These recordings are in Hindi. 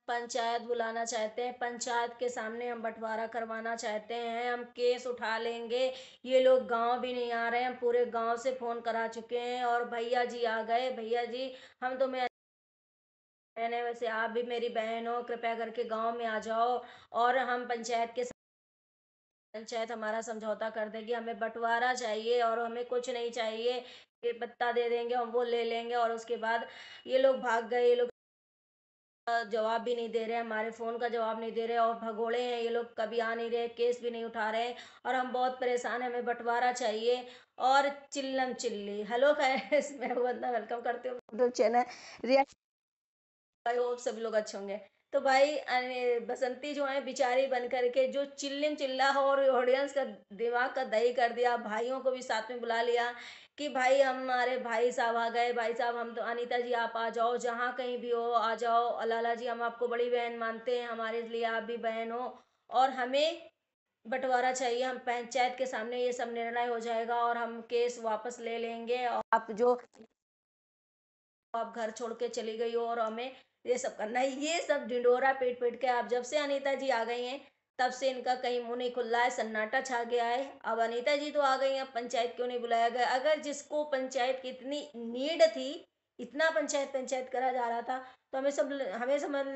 पंचायत बुलाना चाहते हैं, पंचायत के सामने हम बंटवारा करवाना चाहते हैं, हम केस उठा लेंगे। ये लोग गाँव भी नहीं आ रहे हैं, हम पूरे गाँव से फ़ोन करा चुके हैं और भैया जी आ गए, भैया जी हम तुम्हें बहन है, वैसे आप भी मेरी बहन हो, कृपया करके गाँव में आ जाओ और हम पंचायत हमारा समझौता कर देगी, हमें बँटवारा चाहिए और हमें कुछ नहीं चाहिए। ये पत्ता दे देंगे, हम वो ले लेंगे और उसके बाद ये लोग भाग गए, ये लोग जवाब भी नहीं दे रहे हैं, हमारे फ़ोन का जवाब नहीं दे रहे और भगोड़े हैं ये लोग, कभी आ नहीं रहे, केस भी नहीं उठा रहे हैं और हम बहुत परेशान हैं, हमें बँटवारा चाहिए और चिल्लम चिल्ली। हेलो गाइस मैं वंदना वेलकम करती हूँ YouTube channel react. I hope सभी लोग अच्छे होंगे। तो भाई बसंती जो है बेचारी बन करके जो चिल्लम चिल्ला और ऑडियंस का दिमाग का दही कर दिया, भाइयों को भी साथ में बुला लिया कि भाई हमारे भाई साहब आ गए, भाई साहब हम तो अनीता जी आप आ जाओ, जहाँ कहीं भी हो आ जाओ, लाला जी हम आपको बड़ी बहन मानते हैं, हमारे लिए आप भी बहन हो और हमें बंटवारा चाहिए, हम पंचायत के सामने ये सब निर्णय हो जाएगा और हम केस वापस ले लेंगे और आप जो आप घर छोड़ के चली गई हो और हमें ये सब करना है। ये सब ढिंढोरा पीट पीट के आप जब से अनीता जी आ गई हैं तब से इनका कहीं मुंह नहीं खुल रहा है, सन्नाटा छा गया है। अब अनीता जी तो आ गई हैं, अब पंचायत क्यों नहीं बुलाया गया? अगर जिसको पंचायत की इतनी नीड थी, इतना पंचायत पंचायत करा जा रहा था, तो हमें समझ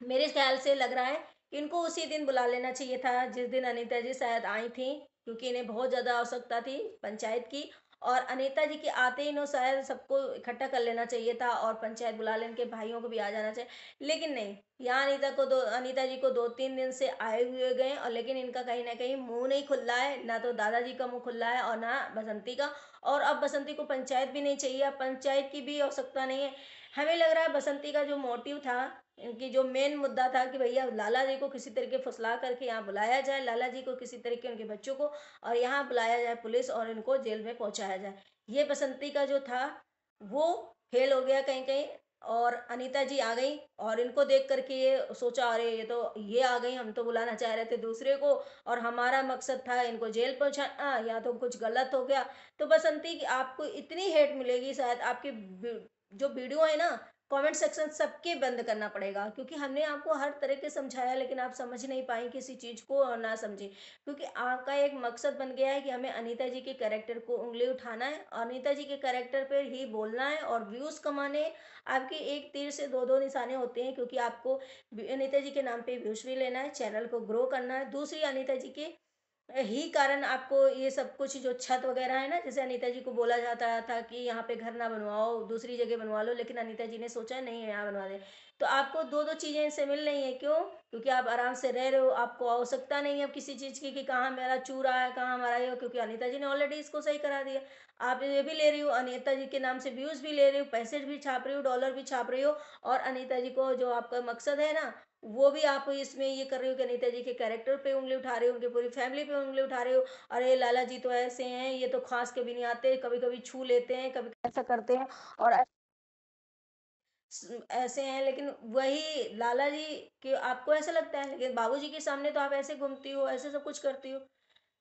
मेरे ख्याल से लग रहा है कि इनको उसी दिन बुला लेना चाहिए था जिस दिन अनीता जी शायद आई थी, क्योंकि इन्हें बहुत ज़्यादा आवश्यकता थी पंचायत की और अनीता जी के आते ही इन्हों शायद सबको इकट्ठा कर लेना चाहिए था और पंचायत बुला लेने के भाइयों को भी आ जाना चाहिए, लेकिन नहीं। यहाँ अनीता जी को 2-3 दिन से आए हुए गए और लेकिन इनका कहीं ना कहीं मुंह नहीं खुल रहा है, ना तो दादाजी का मुंह खुल रहा है और ना बसंती का। और अब बसंती को पंचायत भी नहीं चाहिए, अब पंचायत की भी आवश्यकता नहीं है। हमें लग रहा है बसंती का जो मोटिव था, इनकी जो मेन मुद्दा था कि भैया लाला जी को किसी तरीके फुसला करके यहाँ बुलाया जाए, लाला जी को किसी तरीके उनके बच्चों को और यहाँ बुलाया जाए पुलिस और इनको जेल में पहुंचाया जाए। ये बसंती का जो था वो फेल हो गया कहीं कहीं और अनीता जी आ गई और इनको देख करके ये सोचा अरे ये आ गई, हम तो बुलाना चाह रहे थे दूसरे को और हमारा मकसद था इनको जेल पहुंचाना, या तो कुछ गलत हो गया। तो बसंती की आपको इतनी हेट मिलेगी, शायद आपकी जो वीडियो है ना, कमेंट सेक्शन सबके बंद करना पड़ेगा, क्योंकि हमने आपको हर तरह के समझाया लेकिन आप समझ नहीं पाई किसी चीज़ को और ना समझे, क्योंकि आपका एक मकसद बन गया है कि हमें अनीता जी के कैरेक्टर को उंगली उठाना है, अनीता जी के कैरेक्टर पर ही बोलना है और व्यूज़ कमाने हैं। आपके एक तीर से दो दो निशाने होते हैं, क्योंकि आपको अनीता जी के नाम पे व्यूज़ भी लेना है, चैनल को ग्रो करना है, दूसरी अनीता जी के ही कारण आपको ये सब कुछ जो छत वगैरह है ना, जैसे अनीता जी को बोला जाता था कि यहाँ पे घर ना बनवाओ, दूसरी जगह बनवा लो, लेकिन अनीता जी ने सोचा नहीं है यहाँ बनवा दे। तो आपको दो दो चीजें इनसे मिल रही है, क्यों? क्योंकि आप आराम से रह रहे हो, आपको आवश्यकता नहीं है अब किसी चीज की कि कहाँ मेरा चूरा है, कहाँ हमारा ये हो, क्योंकि अनीता जी ने ऑलरेडी इसको सही करा दिया। आप ये भी ले रही हो, अनीता जी के नाम से व्यूज भी ले रही हो, पैसे भी छाप रही हो, डॉलर भी छाप रही हो और अनीता जी को जो आपका मकसद है ना, वो भी आप इसमें ये कर रहे हो कि अनीता जी के कैरेक्टर पे उंगली उठा रहे हो, उनकी पूरी फैमिली पे उंगली उठा रहे हो। अरे लाला जी तो ऐसे हैं, ये तो खास के भी नहीं आते, कभी कभी छू लेते हैं, कभी ऐसा करते हैं और ऐसे हैं, लेकिन वही लाला जी के आपको ऐसा लगता है, लेकिन बाबूजी के सामने तो आप ऐसे घूमती हो, ऐसे सब कुछ करती हो।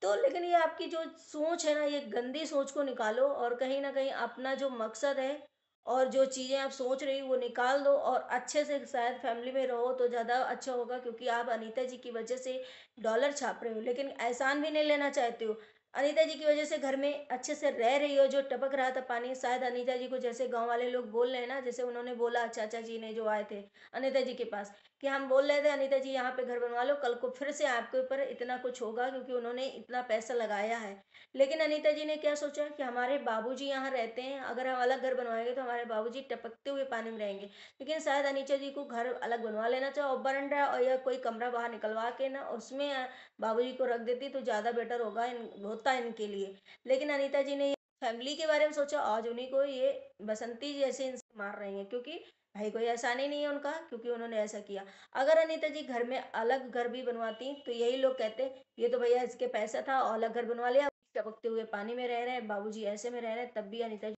तो लेकिन ये आपकी जो सोच है ना, ये गंदी सोच को निकालो और कहीं ना कहीं अपना जो मकसद है और जो चीज़ें आप सोच रही हो वो निकाल दो और अच्छे से शायद फैमिली में रहो तो ज़्यादा अच्छा होगा, क्योंकि आप अनीता जी की वजह से डॉलर छाप रहे हो लेकिन एहसान भी नहीं लेना चाहते हो। अनीता जी की वजह से घर में अच्छे से रह रही हो, जो टपक रहा था पानी शायद अनीता जी को, जैसे गांव वाले लोग बोल रहे हैं ना, जैसे उन्होंने बोला चाचा जी ने जो आए थे अनीता जी के पास कि हम बोल रहे थे अनीता जी यहाँ पे घर बनवा लो, कल को फिर से आपके ऊपर इतना कुछ होगा, क्योंकि उन्होंने इतना पैसा लगाया है। लेकिन अनीता जी ने क्या सोचा कि हमारे बाबूजी यहाँ रहते हैं, अगर हम अलग घर बनवाएंगे तो हमारे बाबूजी टपकते हुए पानी में रहेंगे। लेकिन शायद अनीता जी को घर अलग बनवा लेना चाहिए और बरंडा और या कोई कमरा बाहर निकलवा के ना उसमें बाबूजी को रख देती तो ज़्यादा बेटर होता इनके लिए। लेकिन अनीता जी ने फैमिली के बारे में सोचा, आज उन्हीं को ये बसंती जैसे इनसे मार रही हैं, क्योंकि भाई कोई एहसान ही नहीं है उनका, क्योंकि उन्होंने ऐसा किया। अगर अनीता जी घर में अलग घर भी बनवाती तो यही लोग कहते ये तो भैया इसके पैसा था और अलग घर बनवा लिया, टपकते हुए पानी में रह रहे हैं, बाबूजी ऐसे में रह रहे हैं, तब भी अनीता जी।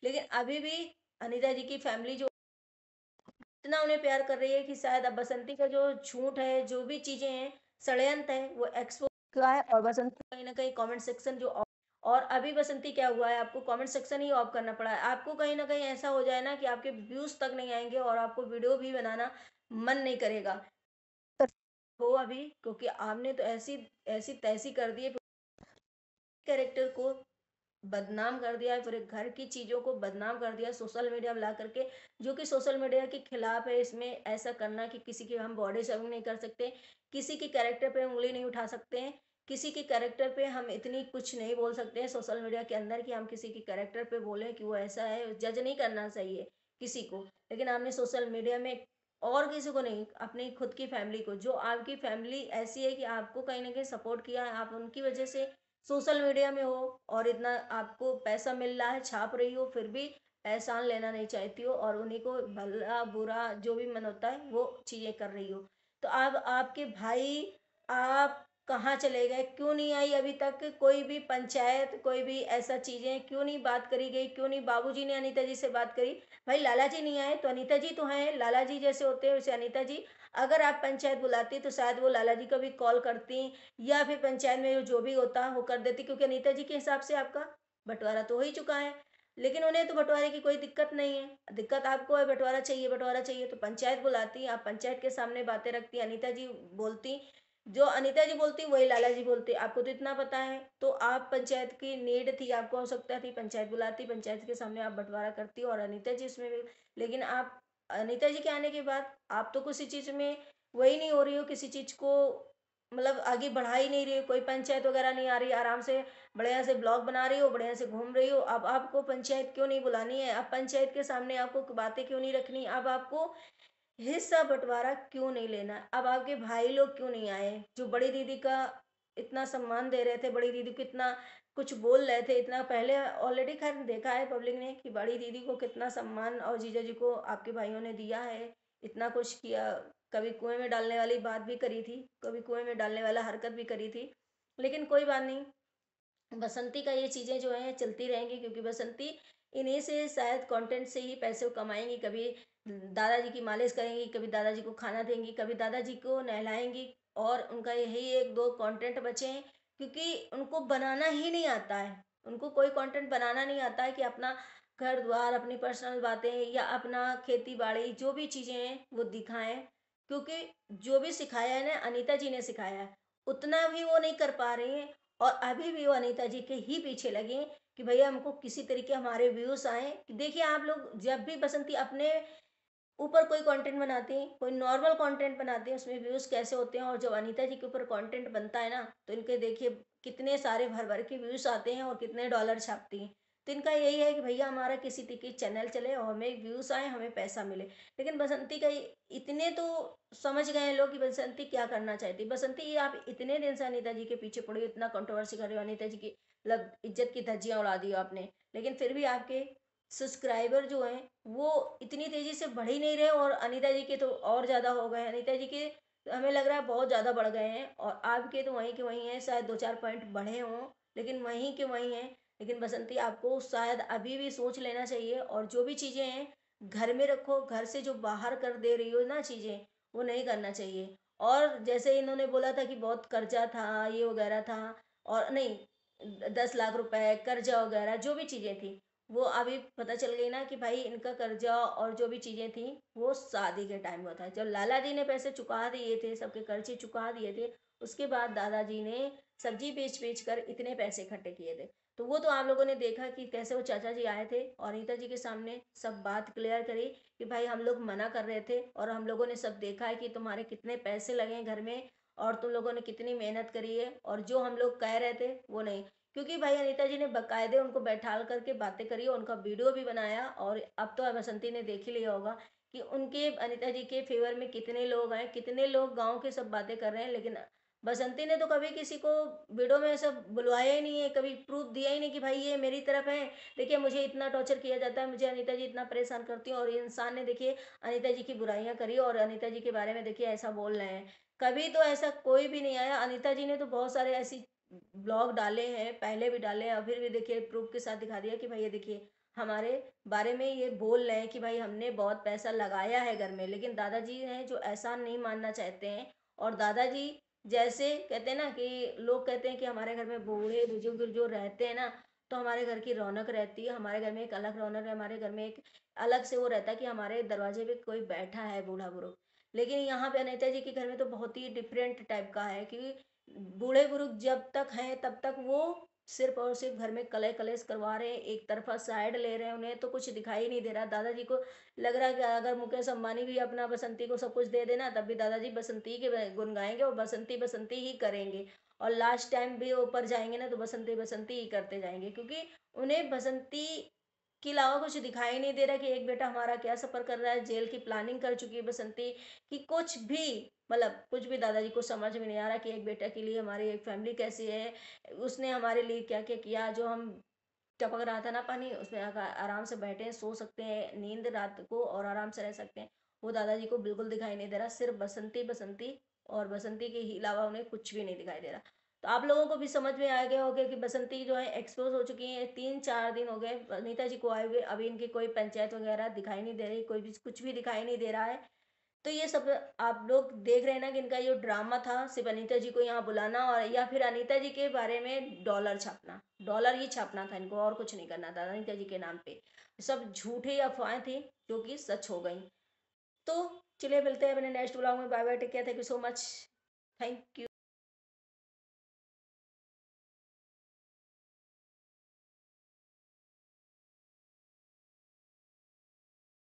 लेकिन अभी भी अनीता जी की फैमिली जो इतना उन्हें प्यार कर रही है कि शायद अब बसंती का जो झूठ है, जो भी चीजें हैं, षड्यंत्र है, वो एक्सपोज हुआ है और बसंती कहीं ना कहीं कमेंट सेक्शन जो और अभी बसंती क्या हुआ है, आपको कमेंट सेक्शन ही ऑफ करना पड़ा है। आपको कहीं न कहीं ऐसा हो जाए ना कि आपके व्यूज़ तक नहीं आएँगे और आपको वीडियो भी बनाना मन नहीं करेगा। हो अभी क्योंकि आपने तो ऐसी ऐसी तैसी कर दी है, कैरेक्टर को बदनाम कर दिया है, पूरे घर की चीज़ों को बदनाम कर दिया सोशल मीडिया में ला करके, जो कि सोशल मीडिया के खिलाफ है। इसमें ऐसा करना कि किसी की हम बॉडी शेमिंग नहीं कर सकते, किसी की कैरेक्टर पे उंगली नहीं उठा सकते हैं, किसी की कैरेक्टर पे हम इतनी कुछ नहीं बोल सकते हैं सोशल मीडिया के अंदर कि हम किसी की कैरेक्टर पे बोलें कि वो ऐसा है। जज नहीं करना चाहिए किसी को, लेकिन आपने सोशल मीडिया में और किसी को नहीं, अपनी खुद की फैमिली को, जो आपकी फैमिली ऐसी है कि आपको कहीं ना कहीं सपोर्ट किया है, आप उनकी वजह से सोशल मीडिया में हो और इतना आपको पैसा मिल रहा है, छाप रही हो, फिर भी एहसान लेना नहीं चाहती हो और उन्हीं को भला बुरा जो भी मन होता है वो चीज़ें कर रही हो। तो अब आपके भाई, आप कहाँ चले गए, क्यों नहीं आई अभी तक कोई भी पंचायत, कोई भी ऐसा चीज़ें क्यों नहीं बात करी गई, क्यों नहीं बाबूजी ने अनीता जी से बात करी? भाई लाला जी नहीं आए तो अनीता जी तो हैं, लाला जी जैसे होते हैं वैसे अनीता जी। अगर आप पंचायत बुलाती तो शायद वो लाला जी को भी कॉल करती या फिर पंचायत में जो भी होता वो कर देती, क्योंकि अनीता जी के हिसाब से आपका बंटवारा तो हो ही चुका है। लेकिन उन्हें तो बंटवारे की कोई दिक्कत नहीं है, दिक्कत आपको है, बंटवारा चाहिए तो पंचायत बुलाती, आप पंचायत के सामने बातें रखती, अनीता जी बोलती, जो अनीता जी बोलती वही लाला जी बोलते, आपको तो इतना पता है। तो आप पंचायत की नीड थी, आपको आवश्यकता थी, पंचायत बुलाती, पंचायत के सामने आप बंटवारा करती और अनीता जी इसमें भी। लेकिन आप अनीता जी के आने के बाद आप तो किसी चीज़ में वही नहीं हो रही हो, किसी चीज़ को मतलब आगे बढ़ा ही नहीं रही हो, कोई पंचायत वगैरह नहीं आ रही, आराम से बढ़िया से ब्लॉग बना रही हो, बढ़िया से घूम रही हो। अब आपको पंचायत क्यों नहीं बुलानी है, अब पंचायत के सामने आपको बातें क्यों नहीं रखनी, अब आपको हिस्सा बंटवारा क्यों नहीं लेना, अब आपके भाई लोग क्यों नहीं आए जो बड़ी दीदी का इतना सम्मान दे रहे थे, बड़ी दीदी को इतना कुछ बोल रहे थे, इतना पहले ऑलरेडी खैर देखा है पब्लिक ने कि बड़ी दीदी को कितना सम्मान और जीजा जी को आपके भाइयों ने दिया है, इतना कुछ किया। कभी कुएं में डालने वाली बात भी करी थी, कभी कुएं में डालने वाला हरकत भी करी थी। लेकिन कोई बात नहीं, बसंती का ये चीज़ें जो हैं चलती रहेंगी, क्योंकि बसंती इन्हीं से शायद कंटेंट से ही पैसे कमाएंगी। कभी दादाजी की मालिश करेंगी, कभी दादाजी को खाना देंगी, कभी दादाजी को नहलाएंगी, और उनका यही एक दो कंटेंट बचे हैं, क्योंकि उनको बनाना ही नहीं आता है। उनको कोई कंटेंट बनाना नहीं आता है कि अपना घर द्वार, अपनी पर्सनल बातें या अपना खेती बाड़ी जो भी चीज़ें हैं वो दिखाएं, क्योंकि जो भी सिखाया है ना अनीता जी ने सिखाया है, उतना भी वो नहीं कर पा रही हैं। और अभी भी वो अनीता जी के ही पीछे लगे हैं कि भैया हमको किसी तरीके हमारे व्यूज आए। देखिए आप लोग जब भी बसंती अपने ऊपर कोई कंटेंट बनाते हैं, कोई नॉर्मल कंटेंट बनाते हैं, उसमें व्यूज कैसे होते हैं, और जब अनीता जी के ऊपर कंटेंट बनता है ना तो इनके देखिए कितने सारे भर भर के व्यूज आते हैं और कितने डॉलर छापती हैं। तो इनका यही है कि भैया हमारा किसी तरीके चैनल चले और हमें व्यूज आए, हमें पैसा मिले। लेकिन बसंती का इतने तो समझ गए हैं लोग कि बसंती क्या करना चाहती है। बसंती ये आप इतने दिन से अनीता जी के पीछे पड़ी हो, इतना कंट्रोवर्सी कर रहे हो, अनीता जी की मतलब इज्जत की धज्जियां उड़ा दी हो आपने, लेकिन फिर भी आपके सब्सक्राइबर जो हैं वो इतनी तेजी से बढ़ ही नहीं रहे, और अनीता जी के तो और ज़्यादा हो गए, अनीता जी के हमें लग रहा है बहुत ज़्यादा बढ़ गए हैं, और आपके तो वहीं के वहीं हैं, शायद दो चार पॉइंट बढ़े हों, लेकिन वहीं के वहीं हैं। लेकिन बसंती आपको शायद अभी भी सोच लेना चाहिए, और जो भी चीज़ें हैं घर में रखो, घर से जो बाहर कर दे रही हो ना चीज़ें, वो नहीं करना चाहिए। और जैसे इन्होंने बोला था कि बहुत कर्जा था, ये वगैरह था, और नहीं 10 लाख रुपए कर्जा वगैरह जो भी चीज़ें थी, वो अभी पता चल गई ना कि भाई इनका कर्जा और जो भी चीज़ें थी वो शादी के टाइम हुआ था, जब लाला जी ने पैसे चुका दिए थे, सबके कर्जे चुका दिए थे, उसके बाद दादाजी ने सब्जी बेच बेच कर इतने पैसे इकट्ठे किए थे। तो वो तो आप लोगों ने देखा कि कैसे वो चाचा जी आए थे और रीता जी के सामने सब बात क्लियर करी कि भाई हम लोग मना कर रहे थे और हम लोगों ने सब देखा है कि तुम्हारे कितने पैसे लगे हैं घर में और तुम लोगों ने कितनी मेहनत करी है, और जो हम लोग कह रहे थे वो नहीं। क्योंकि भाई अनीता जी ने बकायदे उनको बैठाल करके बातें करी, उनका वीडियो भी बनाया, और अब तो बसंती ने देख ही लिया होगा कि उनके अनीता जी के फेवर में कितने लोग आए, कितने लोग गांव के सब बातें कर रहे हैं। लेकिन बसंती ने तो कभी किसी को वीडियो में ऐसा बुलवाया ही नहीं है, कभी प्रूफ दिया ही नहीं कि भाई ये मेरी तरफ है, देखिए मुझे इतना टॉर्चर किया जाता है, मुझे अनीता जी इतना परेशान करती है, और ये इंसान ने देखिए अनीता जी की बुराइयां करी और अनीता जी के बारे में देखिए ऐसा बोल रहे हैं। कभी तो ऐसा कोई भी नहीं आया। अनीता जी ने तो बहुत सारे ऐसी ब्लॉग डाले हैं, पहले भी डाले हैं, और फिर भी देखिए प्रूफ के साथ दिखा दिया कि भाई ये देखिए हमारे बारे में ये बोल रहे हैं कि भाई हमने बहुत पैसा लगाया है घर में। लेकिन दादाजी हैं जो एहसान नहीं मानना चाहते हैं, और दादाजी जैसे कहते हैं ना कि लोग कहते हैं कि हमारे घर में बूढ़े बुजुर्ग जो रहते हैं ना, तो हमारे घर की रौनक रहती है, हमारे घर में एक अलग रौनक है, हमारे घर में एक अलग से वो रहता है कि हमारे दरवाजे पे कोई बैठा है बूढ़ा बुजुर्ग। लेकिन यहाँ पे अनीता जी के घर में तो बहुत ही डिफरेंट टाइप का है कि बूढ़े बुजुर्ग जब तक हैं तब तक वो सिर्फ और सिर्फ घर में कले कलेश करवा रहे हैं, एक तरफा साइड ले रहे हैं, उन्हें तो कुछ दिखाई नहीं दे रहा। दादाजी को लग रहा है कि अगर मुकेश अंबानी भी अपना बसंती को सब कुछ दे देना, तब भी दादाजी बसंती के गुन गाएंगे और बसंती बसंती ही करेंगे। और लास्ट टाइम भी ऊपर जाएंगे ना, तो बसंती बसंती ही करते जाएंगे, क्योंकि उन्हें बसंती के अलावा कुछ दिखाई नहीं दे रहा कि एक बेटा हमारा क्या सफर कर रहा है। जेल की प्लानिंग कर चुकी है बसंती कि कुछ भी, मतलब कुछ भी दादाजी को समझ में नहीं आ रहा कि एक बेटा के लिए हमारी एक फैमिली कैसी है, उसने हमारे लिए क्या क्या किया। जो हम टपक रहा था ना पानी, उसमें आराम से बैठे हैं, सो सकते हैं नींद रात को और आराम से रह सकते हैं, वो दादाजी को बिल्कुल दिखाई नहीं दे रहा। सिर्फ बसंती बसंती और बसंती के ही अलावा उन्हें कुछ भी नहीं दिखाई दे रहा। तो आप लोगों को भी समझ में आ गया होगा कि बसंती जो है एक्सपोज हो चुकी है। 3-4 दिन हो गए अनीता जी को आए हुए, अभी इनकी कोई पंचायत वगैरह दिखाई नहीं दे रही, कोई भी कुछ भी दिखाई नहीं दे रहा है। तो ये सब आप लोग देख रहे हैं ना कि इनका ये ड्रामा था, सिर्फ अनीता जी को यहाँ बुलाना और या फिर अनीता जी के बारे में डॉलर छापना। डॉलर ही छापना था इनको, और कुछ नहीं करना था अनीता जी के नाम पे। सब झूठी अफवाहें थी जो कि सच हो गई। तो चलिए मिलते हैं अपने नेक्स्ट ब्लॉग में। Bye bye, take care, thank you so much, thank you.